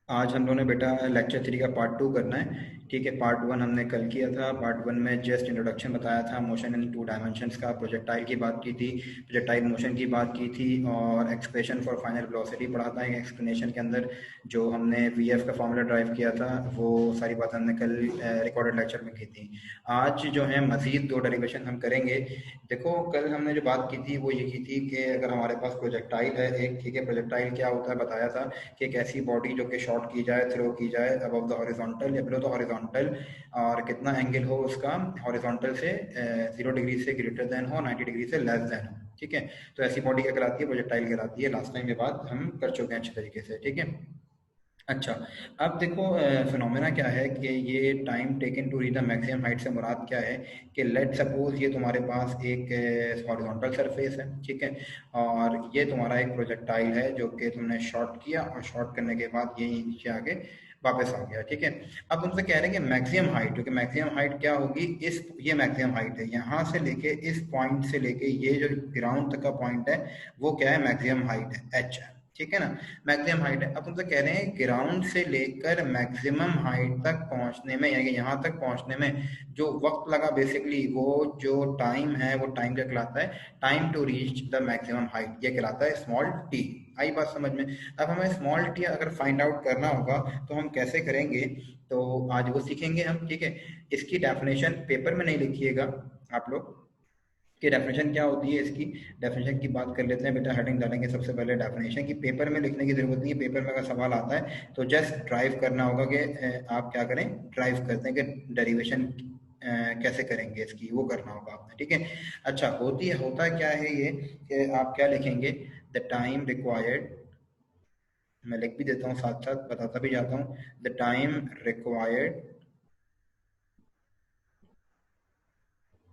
आज हम लोगों ने बेटा लेक्चर 3 का पार्ट 2 करना है। ठीक है, पार्ट 1 हमने कल किया था। पार्ट 1 में जस्ट इंट्रोडक्शन बताया था, मोशन इन टू डायमेंशंस का, प्रोजेक्टाइल की बात की थी, प्रोजेक्टाइल मोशन की बात की थी, और एक्सप्रेशन फॉर फाइनल वेलोसिटी पढ़ा था एक एक्सप्लेनेशन के अंदर। जो हमने वीएफ का फॉर्मूला ड्राइव किया था वो सारी बात हमने कल रिकॉर्डेड लेक्चर में की थी। आज जो है मज़ीद 2 डेरिवेशन हम करेंगे। देखो, कल हमने जो बात की थी वो ये की थी कि अगर हमारे पास प्रोजेक्टाइल है एक, ठीक है, प्रोजेक्टाइल क्या होता है बताया था कि एक ऐसी बॉडी जो कि शॉट की जाए, थ्रो की जाए अबव द हॉरिजॉन्टल या बिलो द हॉरिजॉन्टल, और कितना एंगल हो उसका हॉरिजॉन्टल से 0 डिग्री से ग्रेटर देन हो, 90 डिग्री से लेस देन हो। ठीक है, तो ऐसी बॉडी क्या कहलाती है? प्रोजेक्टाइल कहलाती है। लास्ट टाइम ये बात हम कर चुके हैं अच्छे तरीके से। ठीक है, अच्छा, अब देखो फिनोमेना क्या है कि ये time taken to reach the maximum height से मुराद क्या है कि लेट सपोज ये तुम्हारे पास एक हॉरिजॉन्टल सरफेस है, ठीक है, और ये तुम्हारा एक प्रोजेक्टाइल है जो कि तुमने शॉट किया, और शॉट करने के बाद ये नीचे आके वापस आ गया। ठीक है, अब तुमसे कह रहे हैं कि मैक्सिमम हाइट, क्योंकि मैक्सिमम हाइट क्या होगी, इस ये मैक्सिमम हाइट है, यहाँ से लेके इस पॉइंट से लेके ये जो ग्राउंड तक का पॉइंट है वो क्या है? मैक्सिमम हाइट है, एच है। ठीक है ना, मैक्सिमम हाइट है। अब तुमसे कह रहे हैं ग्राउंड से लेकर मैक्सिमम हाइट तक पहुंचने में, यानी कि यहाँ तक पहुंचने में जो वक्त लगा, बेसिकली वो जो टाइम है वो टाइम क्या कहलाता है? Time to reach the maximum height, ये कहलाता है स्मॉल टी। आई बात समझ में? अब हमें स्मॉल टी अगर फाइंड आउट करना होगा तो हम कैसे करेंगे? तो आज वो सीखेंगे हम। ठीक है, इसकी डेफिनेशन पेपर में नहीं लिखिएगा आप लोग कि डेफिनेशन क्या होती है इसकी। डेफिनेशन की बात कर लेते हैं बेटा, हेडिंग डालेंगे सबसे पहले डेफिनेशन की। पेपर में लिखने की जरूरत नहीं है, पेपर में अगर सवाल आता है तो जस्ट ड्राइव करना होगा कि आप क्या करें, ड्राइव करते हैं कि डेरिवेशन कैसे करेंगे इसकी, वो करना होगा आपने। ठीक है, अच्छा, होता क्या है ये कि आप क्या लिखेंगे? द टाइम रिक्वायर्ड, मैं लिख भी देता हूँ साथ साथ बताता भी जाता हूँ। The time required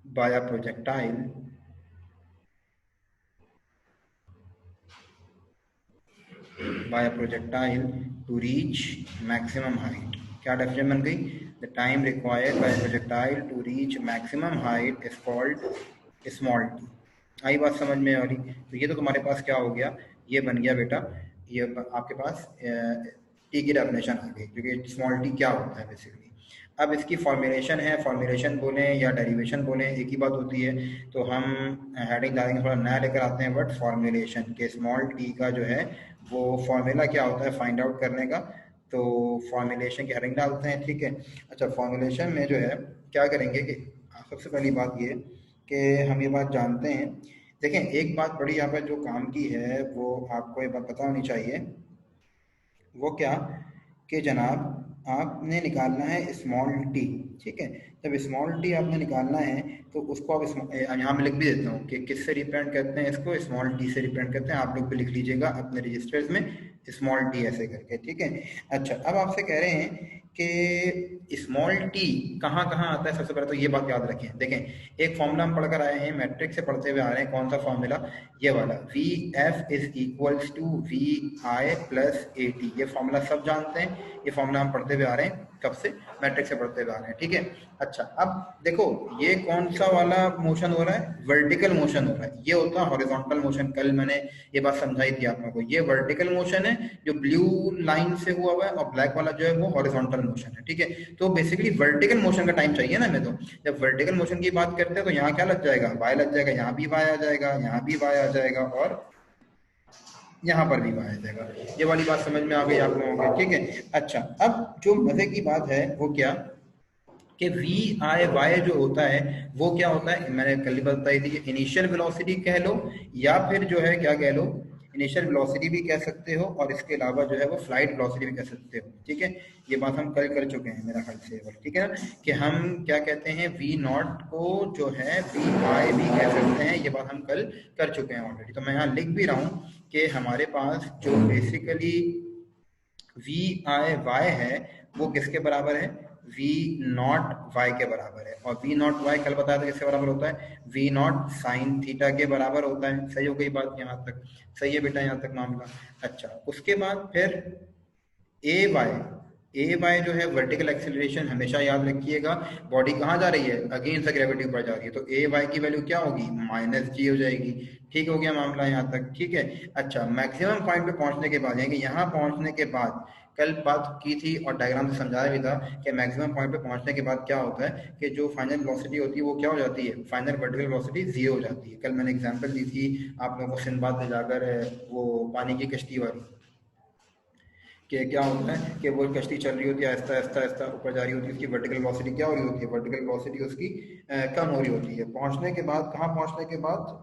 by a projectile by a projectile to reach maximum height। क्या डेफिनेशन बन गई? The time required by projectile to reach maximum height is called small T. आई बात समझ में आ रही? तो ये तो तुम्हारे पास क्या हो गया, ये बन गया बेटा, ये आपके पास टी की डेफिनेशन आ गई, क्योंकि स्मॉल टी क्या होता है बेसिकली। अब इसकी फॉर्मुलेशन है, फॉर्मुलेशन बोलें या डेरिवेशन बोलें एक ही बात होती है। तो हम हेडिंग डालेंगे, थोड़ा नया लेकर आते हैं वर्ड, फॉर्मुलेशन के स्मॉल टी का जो है वो फॉर्मूला क्या होता है फाइंड आउट करने का। तो फॉर्मुलेशन की हेडिंग डालते हैं। ठीक है, अच्छा, फॉर्मुलेशन में जो है क्या करेंगे कि सबसे पहली बात ये कि हम ये बात जानते हैं। देखें, एक बात बड़ी यहाँ पर जो काम की है वो आपको ये बात पता होनी चाहिए। वो क्या कि जनाब, आपने निकालना है स्मॉल टी। ठीक है, जब स्मॉल टी आपने निकालना है तो उसको आप यहाँ मैं लिख भी देता हूँ कि किससे रिप्रेजेंट करते हैं इसको, स्मॉल टी से रिप्रेजेंट करते हैं। आप लोग भी लिख लीजिएगा अपने रजिस्टर्स में स्मॉल टी ऐसे करके। ठीक है, अच्छा, अब आपसे कह रहे हैं कि स्मॉल टी कहाँ कहाँ आता है। सबसे पहले तो ये बात याद रखें। देखें, एक फॉर्मूला हम पढ़कर आए हैं, मैट्रिक्स से पढ़ते हुए आ रहे हैं। कौन सा फॉर्मूला? ये वाला, V F is equals to V I plus A T. ये फॉर्मूला सब जानते हैं, ये फॉर्मूला हम पढ़ते हुए आ रहे हैं कब से? मैट्रिक से पढ़ते हुए आ रहे हैं। ठीक है, अच्छा, अब देखो ये कौन सा वाला मोशन हो रहा है? वर्टिकल मोशन हो रहा है। ये होता है हॉरिजॉन्टल मोशन, कल मैंने ये बात समझाई थी आप लोगों को। ये वर्टिकल मोशन है जो ब्लू लाइन से हुआ है, और ब्लैक वाला जो है वो हॉरिजॉन्टल मोशन है। ठीक है, तो बेसिकली वर्टिकल मोशन का टाइम चाहिए ना हमें। तो जब वर्टिकल मोशन की बात करते हैं तो यहाँ क्या लग जाएगा? वाई लग जाएगा, यहाँ भी वाई आ जाएगा, यहाँ भी वाई आ जाएगा, और यहाँ पर भी वाई आ जाएगा। ये वाली बात समझ में आ गई आप लोगों को? ठीक है, अच्छा, अब जो मजे की बात है वो क्या कि वी आई वाई जो होता है वो क्या होता है? मैंने कल ही बताई थी कि इनिशियल वेलोसिटी कह लो, या फिर जो है क्या कह लो, इनिशियल वेलोसिटी भी कह सकते हो, और इसके अलावा जो है वो फ्लाइट वेलोसिटी भी कह सकते हो। ठीक है, ये बात हम कल कर चुके हैं मेरा ख्याल से। ठीक है ना, कि हम क्या कहते हैं, वी नॉट को जो है वी आई भी कह सकते हैं। ये बात हम कल कर चुके हैं ऑलरेडी। तो मैं यहाँ लिख भी रहा हूँ कि हमारे पास जो बेसिकली वी आई वाई है वो किसके बराबर है? वी नॉट वाई के बराबर है। और वी नॉट वाई कल बताया था किसके बराबर होता है? वी नॉट साइन थीटा के बराबर होता है। सही हो गई बात यहाँ तक? सही है बेटा यहाँ तक मामला? अच्छा, उसके बाद फिर ए वाई, ए वाई जो है वर्टिकल एक्सेलरेशन, हमेशा याद रखिएगा, बॉडी कहाँ जा रही है, अगेंस्ट द ग्रेविटी ऊपर जा रही है, तो ए वाई की वैल्यू क्या होगी, माइनस जी हो जाएगी। ठीक हो गया मामला यहाँ तक, ठीक है। अच्छा, मैक्सिमम पॉइंट पे पहुंचने के बाद, यानी कि यहाँ पहुंचने के बाद, कल बात की थी और डायग्राम से समझाया भी था कि मैक्सिमम पॉइंट पे पहुंचने के बाद क्या होता है कि जो फाइनल वेलोसिटी होती है वो क्या हो जाती है, फाइनल वर्टिकल वेलोसिटी जीरो हो जाती है। कल मैंने एग्जांपल दी थी आप लोगों को सिंदबाद ले जाकर, वो पानी की कश्ती वाली, कि क्या होता है कि वो कश्ती चल रही होती है, आहिस्ता आहिस्ता आहिस्ता ऊपर जा रही होती है, उसकी वर्टिकल वेलोसिटी क्या हो रही होती है, वर्टिकल वेलोसिटी उसकी कम हो रही होती है। पहुंचने के बाद, कहाँ पहुंचने के बाद,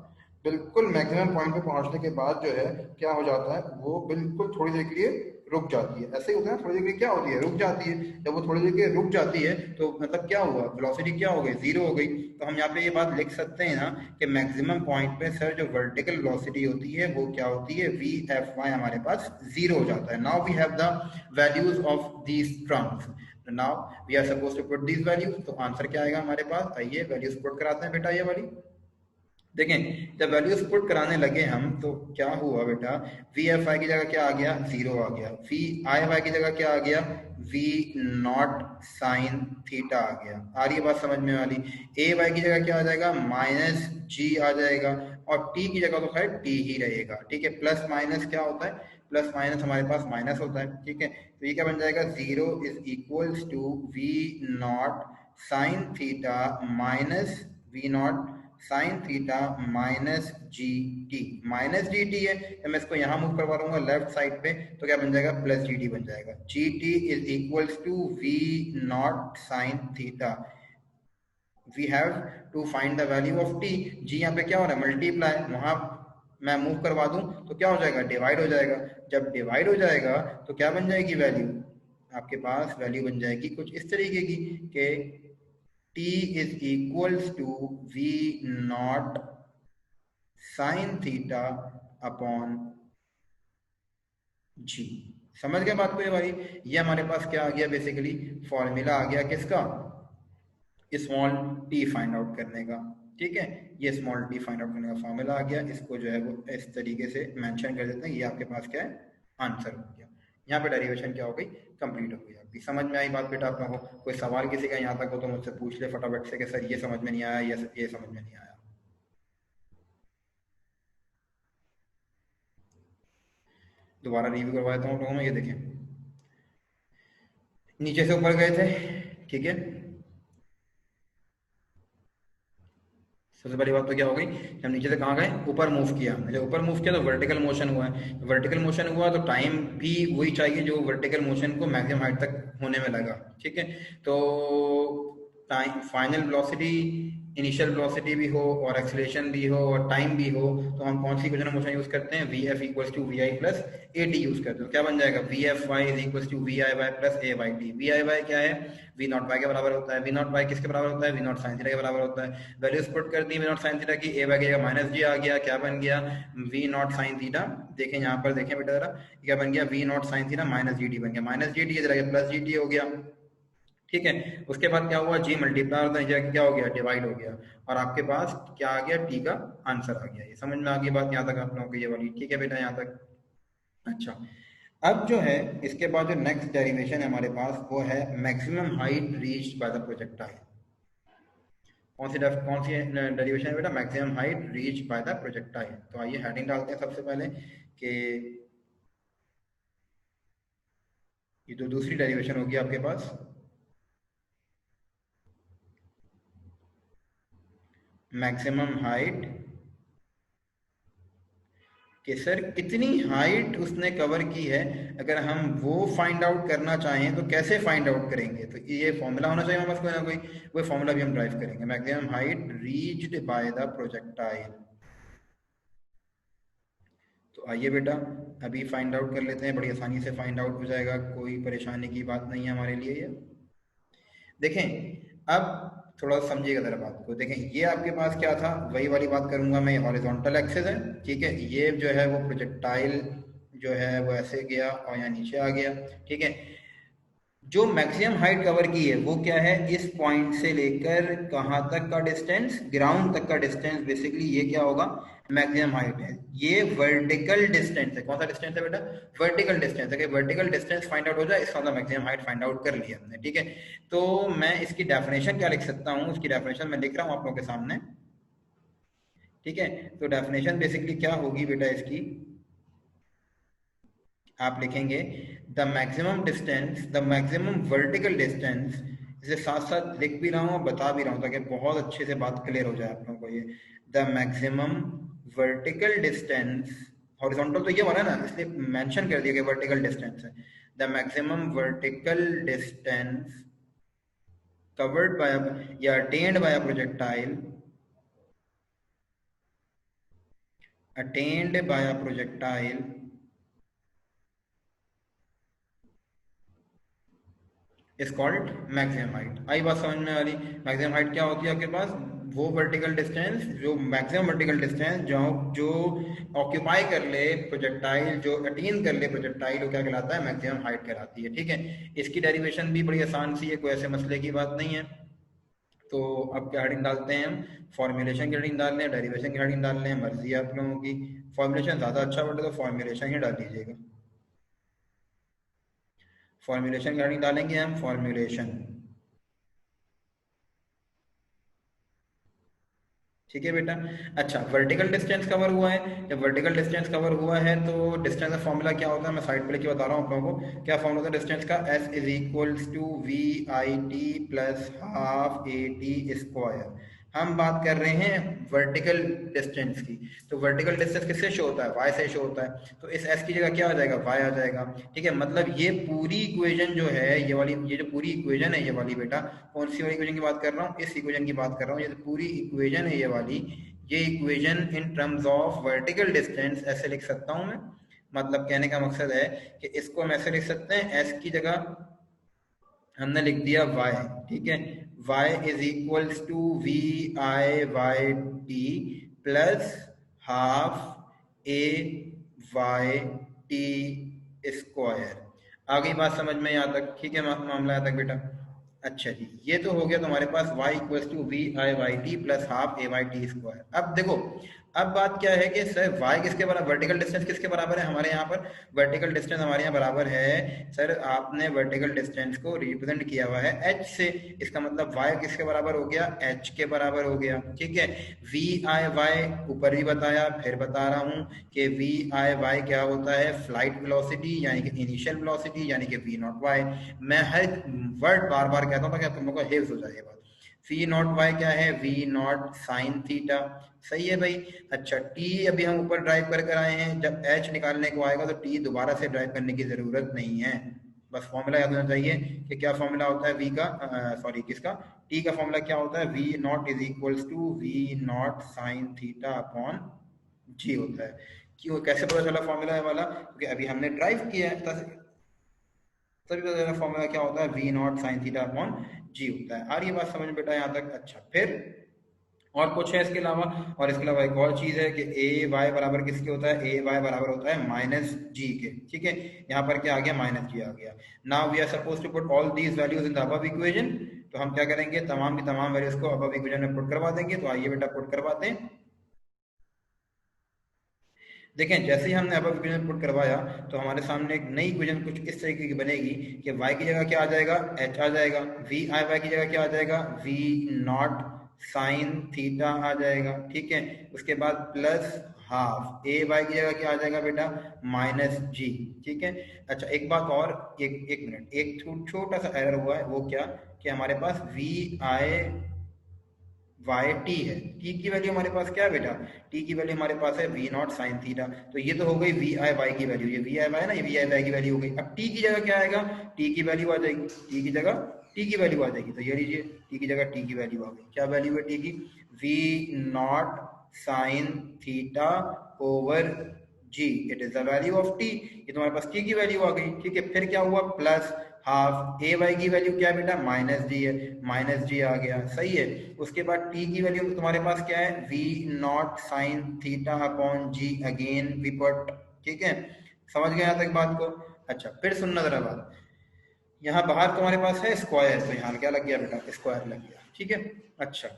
बिल्कुल मैक्सिमम पॉइंट पे पहुंचने के बाद जो है क्या हो जाता है, वो बिल्कुल थोड़ी देर के लिए रुक जाती है। ऐसे ही होता है, थोड़ी देर के लिए क्या होती है, रुक जाती है। जब वो थोड़ी देर के लिए रुक जाती है तो मतलब क्या हुआ, वेलोसिटी क्या हो गई, जीरो हो गई। तो हम यहाँ पे ये बात लिख सकते हैं ना कि मैक्सिमम पॉइंट पे सर जो वर्टिकल वेलोसिटी होती है वो क्या होती है, वी एफ वाई हमारे पास जीरो हो जाता है। Now we have the values of these terms, now we are suppose to put these values. तो आंसर क्या आएगा हमारे पास, आइए वैल्यूज पुट कराते हैं बेटा। ये वाली देखें, जब वैल्यूज पुट कराने लगे हम तो क्या हुआ बेटा, वी एफ आई की जगह क्या आ गया, जीरो आ गया। वी आई वाई की जगह क्या आ गया, वी नॉट साइन थीटा आ गया। आ रही है बात समझ में वाली। ए वाई की जगह क्या आ जाएगा, माइनस जी आ जाएगा, और टी की जगह तो खैर टी ही रहेगा। ठीक है, प्लस माइनस क्या होता है, प्लस माइनस हमारे पास माइनस होता है। ठीक है, तो ये क्या बन जाएगा, zero is equals to we not sine theta minus V not sine theta minus G T. Minus G T है, तो मैं इसको यहाँ मूव करवा दूंगा लेफ्ट साइड पे, तो क्या बन जाएगा, प्लस जी टी बन जाएगा। G T is equals to we not sine theta. We have to find the value of T. G यहाँ पे क्या हो रहा है, मल्टीप्लाई, वहां मैं मूव करवा दूं तो क्या हो जाएगा, डिवाइड हो जाएगा। जब डिवाइड हो जाएगा तो क्या बन जाएगी वैल्यू, आपके पास वैल्यू बन जाएगी कुछ इस तरीके की कि t is equals to v naught sin theta upon g। समझ गए बात को ये भाई। ये हमारे पास क्या आ गया, बेसिकली फॉर्मूला आ गया किसका, स्मॉल टी फाइंड आउट करने का। ठीक है, ये स्मॉल टी फाइंड आउट करने का फॉर्मूला आ गया। इसको जो है वो इस तरीके से मेंशन कर देते हैं। ये आपके पास क्या है, आंसर हो गया। यहाँ पे डेरिवेशन क्या हो गई, कंप्लीट हो गई आपकी। समझ में आई बात बेटा आप लोगों को। कोई सवाल किसी का यहाँ तक हो तो मुझसे पूछ ले फटाफट से कि सर ये समझ में नहीं आया, ये समझ में नहीं आया। दोबारा रिव्यू करवा देता हूँ लोगों में। ये देखें, नीचे से ऊपर गए थे, ठीक है। सबसे बड़ी बात तो क्या हो गई, हम नीचे से कहाँ गए, ऊपर मूव किया। जब ऊपर मूव किया तो वर्टिकल मोशन हुआ है। वर्टिकल मोशन हुआ तो टाइम भी वही चाहिए जो वर्टिकल मोशन को मैक्सिमम हाइट तक होने में लगा। ठीक है, तो time, final velocity, initial velocity भी हो और एक्सीलरेशन भी हो और टाइम भी हो, तो हम कौन सी इक्वेशन मोशन यूज करते हैं, V F equals to V I plus A T use करते हैं। तो क्या बन जाएगा, V F Y is equals to V I Y plus A Y T. V I Y क्या है, वी नॉट वाई के बराबर होता है। वी नॉट वाई किसके बराबर होता है, वी नॉट साइन थीटा के बराबर होता है। वैल्यूज पुट कर दी वी नॉट साइन थीटा की, ए वाई की जगह माइनस जी आ गया, क्या बन गया, वी नॉट साइन थीटा। देखें यहाँ पर, देखें बेटा जरा, क्या बन गया, V not sine theta minus G T बन गया। माइनस जी टी इधर प्लस जी टी हो गया। ठीक है, उसके बाद क्या हुआ, जी मल्टीप्लाई होता है, क्या हो गया, डिवाइड हो गया, और आपके पास क्या आ गया, टी का आंसर आ गया। ये समझ में आ गई बात यहाँ तक आप लोगों को ये वाली, ठीक है बेटा यहाँ तक। अच्छा, अब जो है इसके बाद जो नेक्स्ट डेरिवेशन है हमारे पास वो है maximum height reached by the projectile. कौन सी डेरिवेशन है बेटा, maximum height reach by the projectile. तो आइए हेडिंग डालते हैं सबसे पहले कि ये जो दूसरी डेरिवेशन होगी आपके पास, मैक्सिमम हाइट, कि सर कितनी हाइट उसने कवर की है, अगर हम वो फाइंड आउट करना चाहें तो कैसे फाइंड आउट करेंगे। तो ये फॉर्मूला होना चाहिए हमारे पास कोई ना कोई, वो फॉर्मूला भी हम ड्राइव करेंगे। Maximum height reached by the projectile. तो आइए बेटा अभी फाइंड आउट कर लेते हैं, बड़ी आसानी से फाइंड आउट हो जाएगा, कोई परेशानी की बात नहीं है हमारे लिए ये। देखें, अब थोड़ा समझिएगा जरा बात को। देखें, ये आपके पास क्या था, वही वाली बात करूंगा मैं, हॉरिजॉन्टल एक्सिस है। ठीक है, ये जो है वो प्रोजेक्टाइल जो है वो ऐसे गया और यहाँ नीचे आ गया। ठीक है, जो मैक्सिमम हाइट कवर की है वो क्या है, इस पॉइंट से लेकर कहाँ तक का डिस्टेंस, ग्राउंड तक का डिस्टेंस, बेसिकली ये क्या होगा, मैक्सिमम हाइट है। ये वर्टिकल डिस्टेंस है। कौन सा डिस्टेंस है बेटा, वर्टिकल डिस्टेंस है। कि वर्टिकल डिस्टेंस फाइंड आउट हो जाए, इसका मतलब मैक्सिमम हाइट फाइंड आउट कर लिया हमने, ठीक है। तो मैं इसकी डेफिनेशन क्या लिख सकता हूँ, उसकी डेफिनेशन मैं लिख रहा हूँ आप लोगों के सामने, ठीक है। तो डेफिनेशन बेसिकली क्या होगी बेटा इसकी, आप लिखेंगे the maximum distance, the maximum vertical distance, इसे साथ साथ लिख भी रहा हूँ और बता भी रहा हूँ ताकि बहुत अच्छे से बात क्लियर हो जाए आप लोगों को। ये the maximum vertical distance, horizontal तो ये वाला है ना, इसलिए मेंशन कर दिया कि वर्टिकल डिस्टेंस है। The maximum vertical distance covered by या attend by a projectile, attend by a projectile is called maximum height. आई बात समझ में आ रही, मैक्सिमम हाइट क्या होती है आपके पास, वो वर्टिकल डिस्टेंस, जो मैक्सिमम वर्टिकल डिस्टेंस जो जो ऑक्यूपाई कर ले प्रोजेक्टाइल, जो अटेन कर ले प्रोजेक्टाइल, वो क्या कहलाता है, मैक्सिमम हाइट कहलाती है, ठीक है। इसकी डेरिवेशन भी बड़ी आसान सी है, कोई ऐसे मसले की बात नहीं है। तो अब क्या हेडिंग डालते हैं हम, फॉर्मुलेशन की हेडिंग डाल लें, डेरिवेशन की हेडिंग डाल लें, मर्जी है आप लोगों की। फॉर्मुलेशन ज़्यादा अच्छा बढ़े तो फॉर्मुलेशन ही डाल दीजिएगा। फॉर्मुलेशन की हेडिंग डालेंगे हम, फॉर्मुलेशन, ठीक है बेटा। अच्छा, वर्टिकल डिस्टेंस कवर हुआ है, जब वर्टिकल डिस्टेंस कवर हुआ है तो डिस्टेंस का फॉर्मूला क्या होता है, मैं साइड पे लिख के बता रहा हूँ आप लोगों को। क्या फॉर्मूला होता है डिस्टेंस का, S is equals to V I T plus half A T square. हम बात कर रहे हैं वर्टिकल डिस्टेंस की, तो वर्टिकल डिस्टेंस किससे शो होता है, वाई से शो होता है। तो इस एस की जगह क्या आ जाएगा, वाई आ जाएगा, ठीक है। मतलब ये पूरी इक्वेशन जो है, ये वाली, ये जो पूरी इक्वेशन है ये वाली बेटा, कौन सी वाली इक्वेशन की बात कर रहा हूँ, इस इक्वेशन की बात कर रहा हूँ। ये जो पूरी इक्वेशन है ये वाली, ये equation in terms of vertical distance ऐसे लिख सकता हूँ मैं। मतलब कहने का मकसद है कि इसको हम ऐसे लिख सकते हैं, एस की जगह हमने लिख दिया y, ठीक है। y is equals to V I Y T plus half A Y T square. आ गई बात समझ में यहाँ तक, ठीक है, मामला यहाँ तक बेटा। अच्छा जी, ये तो हो गया तुम्हारे पास y equals to V I Y T plus half A Y T square. अब देखो, अब बात क्या है कि सर y किसके बराबर, वर्टिकल डिस्टेंस किसके बराबर है हमारे यहाँ पर, वर्टिकल डिस्टेंस हमारे यहाँ बराबर है, सर आपने वर्टिकल डिस्टेंस को रिप्रेजेंट किया हुआ है h से, इसका मतलब y किसके बराबर हो गया, h के बराबर हो गया, ठीक है। वी आई वाई ऊपर भी बताया, फिर बता रहा हूँ कि वी आई वाई क्या होता है, फ्लाइट वेलोसिटी यानी कि इनिशियल वेलोसिटी यानी कि वी नॉट वाई। मैं हर वर्ड बार बार कहता हूँ ताकि तुम लोग को हिफ्ज हो जाए ये बात। वी नॉट वाई क्या है, वी नॉट साइन थीटा, सही है भाई। अच्छा, टी अभी हम ऊपर ड्राइव कर कर आए हैं, जब एच निकालने को आएगा तो टी दोबारा से ड्राइव करने की जरूरत नहीं है। बस फॉर्मूला याद होना चाहिए कि क्या फॉर्मूला होता है वी का, सॉरी किसका, टी का फॉर्मूला क्या होता है, V naught is equals to we not sine theta upon G होता है। क्यों, कैसे पता चला फॉर्मूला है वाला, क्योंकि अभी हमने ड्राइव किया है, तभी पता चला फॉर्मूला क्या होता है, V not sine theta upon G होता है। आ रही है बात समझ में बेटा यहाँ तक। अच्छा, फिर और कुछ है इसके अलावा, और इसके अलावा एक और चीज है कि ए वाई बराबर किसके होता है, ए वाई बराबर होता है माइनस जी के, ठीक है। यहाँ पर क्या आ गया, माइनस जी आ गया। Now we are suppose to put all these values in the above equation. तो हम क्या करेंगे, तमाम की तमाम वैल्यूज को अबव इक्वेशन में पुट करवा देंगे। तो आइए बेटा पुट करवाते हैं। देखें, जैसे ही हमने अब इक्वेशन पुट करवाया तो हमारे सामने एक नई इक्वेशन कुछ इस तरीके की बनेगी कि y की जगह क्या आ जाएगा, h आ जाएगा, वी आई वाई की जगह क्या आ जाएगा, वी नॉट साइन थीटा आ जाएगा, ठीक है। उसके बाद प्लस हाफ ए वाई की जगह क्या आ जाएगा बेटा, माइनस जी, ठीक है। अच्छा, एक बात और, एक एक मिनट, एक छोटा सा एरर हुआ है, वो क्या कि हमारे पास वी आई वाई टी है, टी की वैल्यू हमारे पास क्या है बेटा, टी की वैल्यू हमारे पास है वी नॉट साइन थीटा। तो ये तो हो गई वी आई वाई की वैल्यू, ये वी आई वाई है ना, ये वी आई वाई की वैल्यू हो गई। अब टी की जगह क्या आएगा, टी की वैल्यू आ जाएगी, टी की जगह टी की वैल्यू आ जाएगी। तो ये लीजिए, टी की जगह टी की वैल्यू आ गई, क्या वैल्यू है टी की, V not sine theta over G, it is the value of T. ये तुम्हारे पास टी की वैल्यू आ गई, ठीक है। फिर क्या हुआ, प्लस हाफ ए वाई की वैल्यू क्या है बेटा, माइनस जी है, माइनस जी आ गया, सही है। उसके बाद टी की वैल्यू तुम्हारे पास क्या है, V not sine theta upon G, again we put, ठीक है। समझ गए यहाँ तक बात को। अच्छा, फिर सुनना जरा बात, यहाँ बाहर तुम्हारे पास है स्क्वायर, तो यहाँ क्या लग गया बेटा, स्क्वायर लग गया। ठीक है, अच्छा।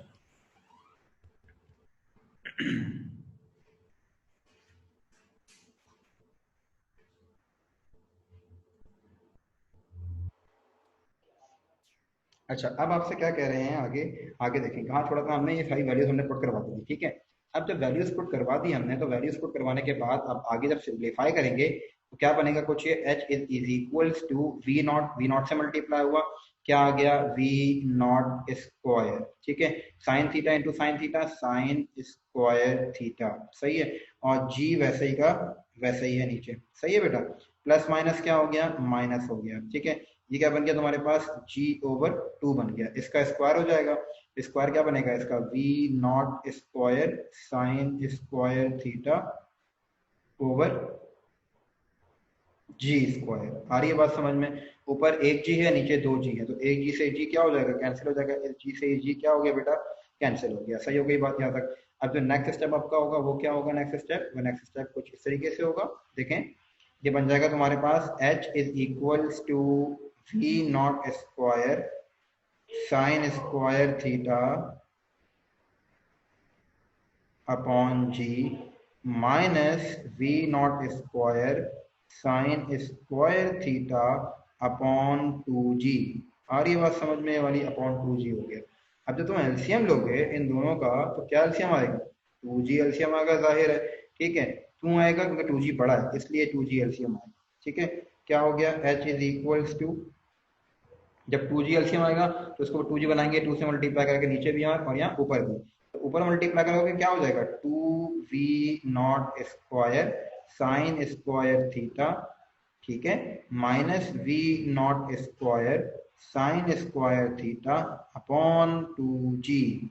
अच्छा, अब आपसे क्या कह रहे हैं आगे। आगे देखेंगे, हाँ थोड़ा सा हमने ये सारी वैल्यूज हमने पुट करवा दी, ठीक है। अब जब वैल्यूज पुट करवा दी हमने, तो वैल्यूज पुट करवाने के बाद अब आगे जब सिंप्लीफाई करेंगे तो क्या बनेगा, कुछ ये H is equals to we not से मल्टीप्लाई हुआ, क्या आ गया, वी नॉट स्क्वायर, ठीक है। Sine theta into sine theta, sine square theta, सही है। और जी वैसे ही का वैसे ही है नीचे, सही है बेटा। प्लस माइनस क्या हो गया, माइनस हो गया, ठीक है। ये क्या बन गया तुम्हारे पास, जी ओवर टू बन गया, इसका स्क्वायर हो जाएगा। स्क्वायर क्या बनेगा इसका, V not square sine square theta over G square. आ रही है बात समझ में। ऊपर एक जी है, नीचे दो जी है, तो एक जी से जी क्या हो जाएगा, कैंसिल हो जाएगा। इस जी से जी क्या हो गया बेटा, कैंसिल हो गया। सही हो गई बात यहाँ तक। अब जो नेक्स्ट स्टेप आपका होगा वो क्या होगा, नेक्स्ट स्टेप, वो नेक्स्ट स्टेप कुछ इस तरीके से होगा। देखें, ये बन जाएगा तुम्हारे पास h is equals to we not square sine square theta upon G minus V not square sine square theta upon two G. आ रही है बात समझ में, ये वाली अपॉन टू जी हो गया। अब जब तुम एलसीएम लोगे इन दोनों का, तो क्या एलसीएम आएगा, टू जी एलसीएम आएगा, जाहिर है। ठीक है, क्यों आएगा, क्योंकि टू जी बड़ा है, इसलिए टू जी एलसीएम आएगा। ठीक है, क्या हो गया, एच इज इक्वल्स टू, जब टू जी एलसीएम आएगा तो इसको टू जी बनाएंगे, टू से मल्टीप्लाई करके नीचे भी यहाँ और यहाँ ऊपर भी, तो ऊपर मल्टीप्लाई करोगे क्या हो जाएगा, two we not square sine square theta, ठीक है, minus V not square sine square theta upon two G,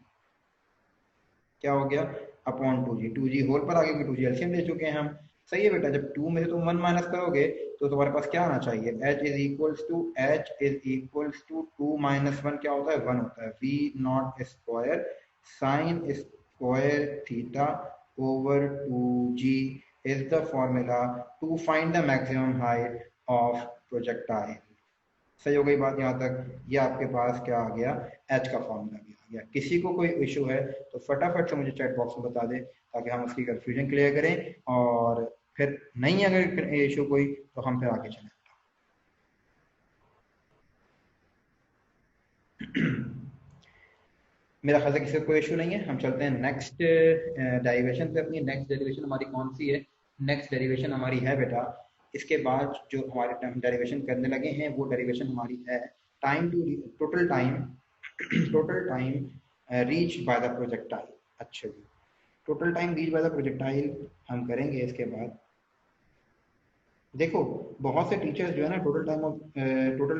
क्या हो गया, upon two G. Two G whole पर आ गया, टू जी एलसीएम ले चुके हैं हम। सही है बेटा, जब टू में से तुम वन माइनस करोगे तो तुम्हारे पास क्या आना चाहिए, H is equals to two minus one क्या होता है, वन होता है। V not square sine square theta over two G is the formula to find the maximum height of projectile. सही हो गई बात यहाँ तक। ये आपके पास क्या आ गया, एच का फॉर्मूला भी आ गया। किसी को कोई इशू है तो फटाफट से मुझे चैट बॉक्स में बता दें, ताकि हम उसकी कंफ्यूजन क्लियर करें, और फिर नहीं अगर इशू कोई तो हम फिर आगे चलें। मेरा ख्याल है किसी को कोई इशू नहीं है, हम चलते हैं नेक्स्ट डेरिवेशन पे। अपनी नेक्स्ट डेरिवेशन हमारी कौन सी है, नेक्स्ट डेरिवेशन हमारी है बेटा, इसके बाद जो हमारे डेरिवेशन करने लगे हैं वो डेरिवेशन हमारी है time to total time total time reach by the projectile. अच्छा जी, total time reach by the projectile हम करेंगे इसके बाद। देखो, बहुत से टीचर्स जो है ना total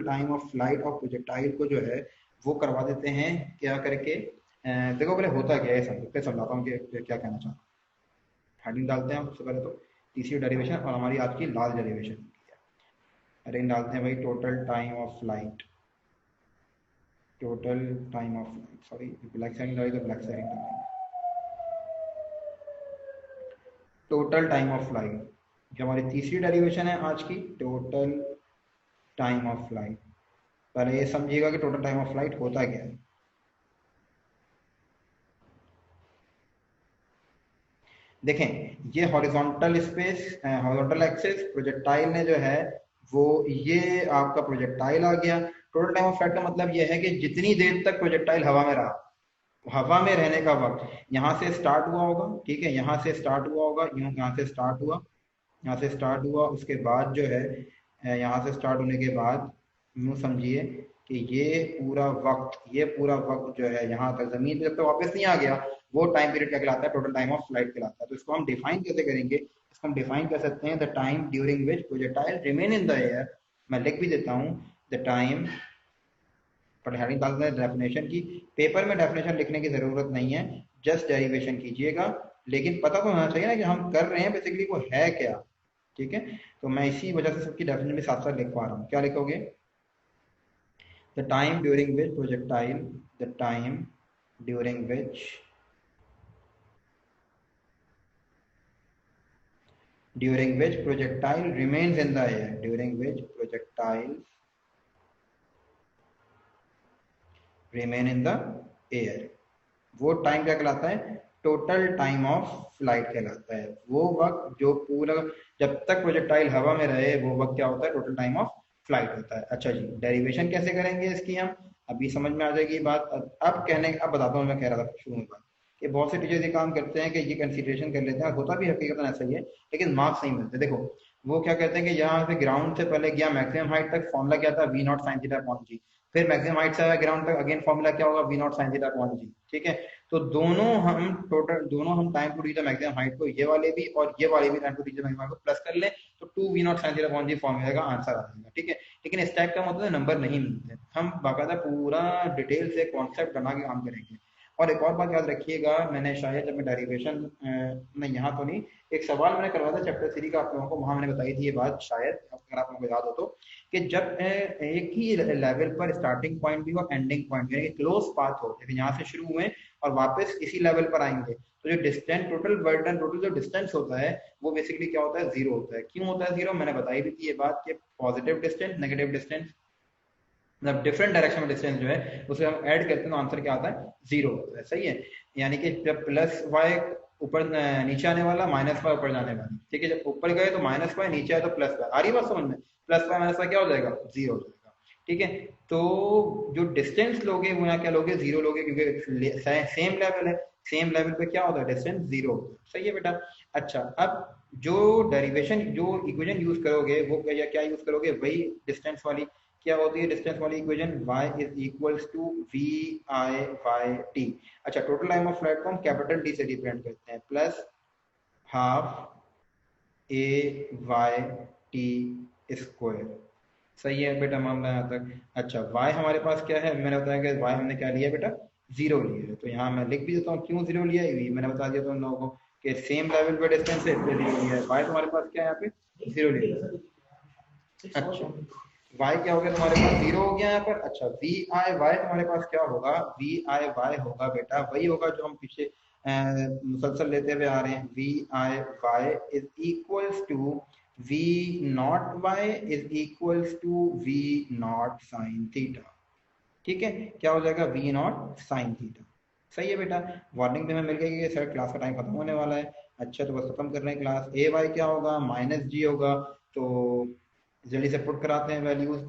time of flight of projectile को जो है वो करवा देते हैं क्या करके। देखो पहले होता क्या है, फिर समझाता हूँ कि क्या कहना चाहता हूँ। हेडिंग डालते हैं हम सबसे पहले तो, तीसरी डेरिवेशन और हमारी आज की लास्ट डेरिवेशन। हेडिंग डालते हैं भाई, total time of flight, total time of flight, sorry black side डाली तो ब्लैक साइड डालेंगे, टोटल टाइम ऑफ फ्लाइट। जो हमारी तीसरी डेरिवेशन है आज की, टोटल टाइम ऑफ फ्लाइट। पहले ये समझिएगा कि टोटल टाइम ऑफ फ्लाइट होता क्या है। देखें, ये horizontal space, horizontal axis projectile ने जो है वो, ये आपका प्रोजेक्टाइल आ गया। टोटल टाइम ऑफ फ्लाइट का मतलब ये है कि जितनी देर तक प्रोजेक्टाइल हवा में रहा, हवा में रहने का वक्त, यहाँ से स्टार्ट हुआ होगा, ठीक है, यहाँ से स्टार्ट हुआ होगा, यहाँ से स्टार्ट हुआ, यहाँ से स्टार्ट हुआ, उसके बाद जो है यहाँ से स्टार्ट होने के बाद यूँ समझिए कि ये पूरा वक्त जो है यहाँ तक जमीन पे जब तक वापस नहीं आ गया, वो टाइम पीरियड क्या कहलाता है, टोटल टाइम ऑफ फ्लाइट कहलाता है। तो इसको हम डिफाइन कैसे करेंगे, इसको हम डिफाइन कर सकते हैं, the time during which projectile remain in the air. मैं लिख भी देता हूँ, द टाइम, पर हेडिंग डाल दें डेफिनेशन की। पेपर में डेफिनेशन लिखने की जरूरत नहीं है, जस्ट डेरिवेशन कीजिएगा, लेकिन पता तो होना चाहिए ना कि हम कर रहे हैं बेसिकली वो है क्या। ठीक है, तो मैं इसी वजह से सबकी डेफिनेशन भी साथ साथ लिख पा रहा हूँ। क्या लिखोगे, the time during which projectile, the time during which projectile remains in the air, during which projectile remain in the air. वो टाइम क्या कहलाता है? टोटल टाइम ऑफ फ्लाइट कहलाता है। वो वक्त जो पूरा जब तक प्रोजेक्टाइल हवा में रहे वो वक्त क्या होता है? टोटल टाइम ऑफ फ्लाइट होता है। अच्छा जी, डेरिवेशन कैसे करेंगे इसकी हम? अभी समझ में आ जाएगी ये बात। अब बताता हूँ मैं कह रहा था शुरू में बात कि बहुत से टीचर्स ये काम करते हैं कि ये कंसीडरेशन कर लेते हैं, होता भी हकीकत ऐसा ही है, लेकिन मार्क्स नहीं मिलते। देखो वो क्या कहते हैं कि यहाँ से ग्राउंड से पहले गया मैक्सिमम हाइट तक, फॉर्मूला क्या था? V not sine theta upon G. फिर मैक्सिमम हाइट से आया ग्राउंड तक, अगेन फॉर्मूला क्या होगा? V not sine theta upon G. ठीक है, तो दोनों हम time to reach the maximum height को, ये वाले भी और ये वाले भी time to reach the maximum height को प्लस कर ले तो 2 V not sine theta upon G formula का आंसर आ जाएगा। ठीक है, लेकिन इस टाइप का मतलब नंबर नहीं मिलते, हम बाकायदा पूरा डिटेल से कॉन्सेप्ट बना के काम करेंगे। और एक और बात याद रखिएगा, मैंने शायद जब मैं डेरिवेशन नहीं, यहाँ तो नहीं, एक सवाल मैंने करवाया था चैप्टर 3 का आप लोगों को, वहां मैंने बताई थी ये बात, शायद अगर आप लोगों को याद हो तो, कि जब एक ही लेवल पर स्टार्टिंग पॉइंट भी हो, एंडिंग पॉइंट यानी क्लोज पाथ हो, जैसे यहाँ से शुरू हुए और वापस इसी लेवल पर आएंगे, तो जो डिस्टेंस टोटल बर्डन, टोटल जो डिस्टेंस होता है वो बेसिकली क्या होता है? जीरो होता है। क्यों होता है जीरो? मैंने बताई भी थी ये बात कि पॉजिटिव डिस्टेंस, नेगेटिव डिस्टेंस, मतलब डिफरेंट डायरेक्शन में डिस्टेंस जो है उसे हम ऐड करते हैं तो आंसर क्या आता है? जीरो होता है। सही है, यानी कि जब प्लस वाई ऊपर नीचे आने वाला, माइनस वाई ऊपर जाने वाला। ठीक है, जब ऊपर गए तो माइनस वाई, नीचे आए तो प्लस वाई। आ रही बात समझ में? प्लस वाई माइनस वाई क्या हो जाएगा? जीरो हो जाएगा। ठीक है, तो जो डिस्टेंस लोगे वो यहाँ क्या लोगे? जीरो लोगे, क्योंकि सेम लेवल है, सेम लेवल पे क्या होता है? Distance zero. सही है बेटा। अच्छा, अब जो डेरिवेशन, जो इक्वेशन यूज करोगे वो क्या यूज करोगे? वही डिस्टेंस वाली। क्या होती है डिस्टेंस वाली equation? y is equals to V I by T. अच्छा, टोटल टाइम ऑफ फ्लाइट को हम कैपिटल टी से रिप्रेजेंट करते हैं, plus half A Y T square. सही है बेटा, मामला यहाँ तक। अच्छा, y हमारे पास क्या है? मैंने बताया कि y हमने क्या लिया बेटा? जीरो लिया है, तो यहाँ मैं लिख भी देता हूँ क्यों जीरो लिया है, मैंने बता दिया तुम लोगों को कि सेम लेवल पे डिस्टेंस है इसलिए जीरो लिया है। y तुम्हारे पास क्या है? यहाँ पे जीरो लिया है। अच्छा, y क्या हो गया तुम्हारे पास? जीरो हो गया यहाँ पर। अच्छा, वी आई वाई तुम्हारे पास क्या होगा? वी आई वाई होगा बेटा, वही होगा जो हम पीछे मुसलसल लेते हुए आ रहे हैं। V I y is equals to we not y is equals to we not sine theta. ठीक है, क्या हो जाएगा? V not sine theta. सही है बेटा, वार्निंग तुम्हें मिल गई कि सर क्लास का टाइम खत्म होने वाला है। अच्छा, तो बस खत्म कर रहे हैं क्लास। ए वाई क्या होगा? माइनस जी होगा। तो जल्दी से पुट कराते हैं वैल्यूज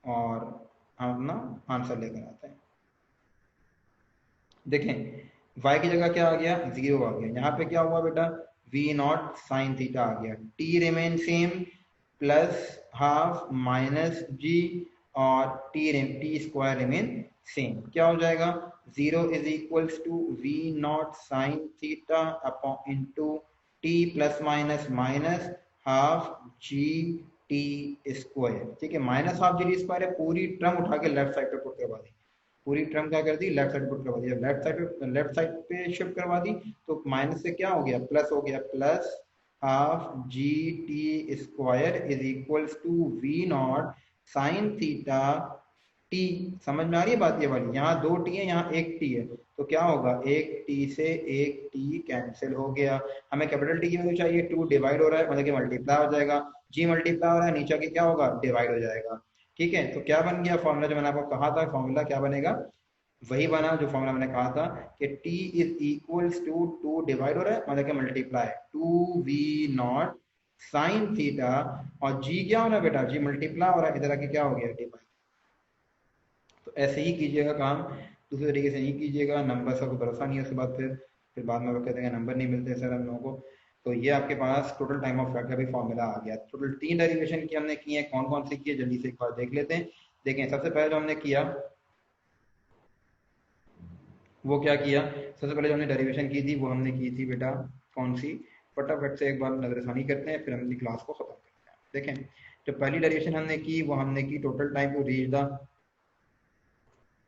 और हम अपना आंसर लेकर आते हैं। देखें y की जगह क्या आ गया? जीरो आ गया। यहाँ पे क्या हुआ बेटा? v नॉट साइन थीटा आ गया, t remain same, plus half minus G, और टी स्क्वायर रिमेन सेम। क्या हो जाएगा? Zero is equals to we not sine theta upon into T plus minus minus half G T square. ठीक है, minus half G T square है, पूरी term उठा के लेफ्ट साइड पे पुट करवा दी, पूरी टर्म क्या कर दी? लेफ्ट साइड पुट करवा दी। जब लेफ्ट साइड पे शिफ्ट करवा दी तो माइनस से क्या हो गया? प्लस हो गया, plus half G T square is equals to we not sine theta t. समझ में आ रही है बात ये वाली? यहाँ दो टी है, यहाँ एक टी है, तो क्या होगा? एक टी से एक टी कैंसिल हो गया। हमें कैपिटल टी की वैल्यू चाहिए, टू डिवाइड हो रहा है मतलब कि मल्टीप्लाई हो जाएगा, जी मल्टीप्लाई हो रहा है, नीचे की क्या होगा? डिवाइड हो जाएगा। ठीक है, तो क्या बन गया फॉर्मूला? जो मैंने आपको कहा था फॉर्मूला क्या बनेगा, वही बना जो फॉर्मूला मैंने कहा था कि t is equals to, two divide हो रहा है मतलब कि multiply, two we not sine theta, और g क्या हो रहा है बेटा? g मल्टीप्लाई हो रहा है, इधर आके क्या हो गया? डिवाइड। तो ऐसे ही कीजिएगा काम, दूसरे तरीके से नहीं कीजिएगा। नंबर से कोई भरोसा नहीं है, उसके बाद फिर बाद में वो कहते हैं नंबर नहीं मिलते सर हम लोगों को। तो ये आपके पास टोटल टाइम ऑफ फ्लाइट का भी फॉर्मूला आ गया। टोटल 3 डेरिवेशन की हमने की है, कौन कौन सी की है जल्दी से एक बार देख लेते हैं। देखें, सबसे पहले जो हमने किया वो क्या किया? सबसे पहले जो हमने डेरिवेशन की थी वो हमने की थी बेटा कौन सी? फटाफट से एक बार नजरसानी करते हैं, फिर हम अपनी क्लास को खत्म करते हैं। देखें, जो पहली डेरिवेशन हमने की वो हमने की total time to reach the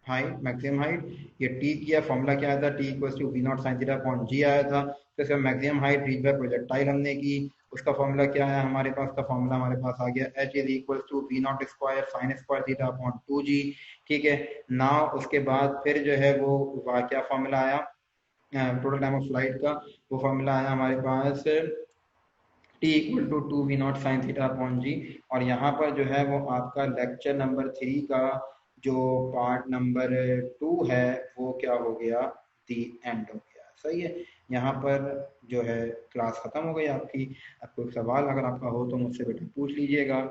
height, maximum height. ये टी किया, फॉर्मूला क्या आया था? T equals to we not sine theta upon G आया था। फिर उसका maximum height reach by projectile हमने की, उसका फॉर्मूला क्या है हमारे पास? का फॉर्मूला हमारे पास आ गया H is equals to we not square sine square theta upon two G. ठीक है, नाउ उसके बाद फिर जो है वो क्या फॉर्मूला आया टोटल टाइम ऑफ फ्लाइट का? वो फॉर्मूला आया हमारे पास T equal to two we not sine theta upon G. और यहाँ पर जो है वो आपका लेक्चर नंबर 3 का जो पार्ट नंबर 2 है वो क्या हो गया, दी एंड हो गया। सही है, यहाँ पर जो है क्लास ख़त्म हो गई आपकी। अब कोई सवाल अगर आपका हो तो मुझसे बेटा पूछ लीजिएगा।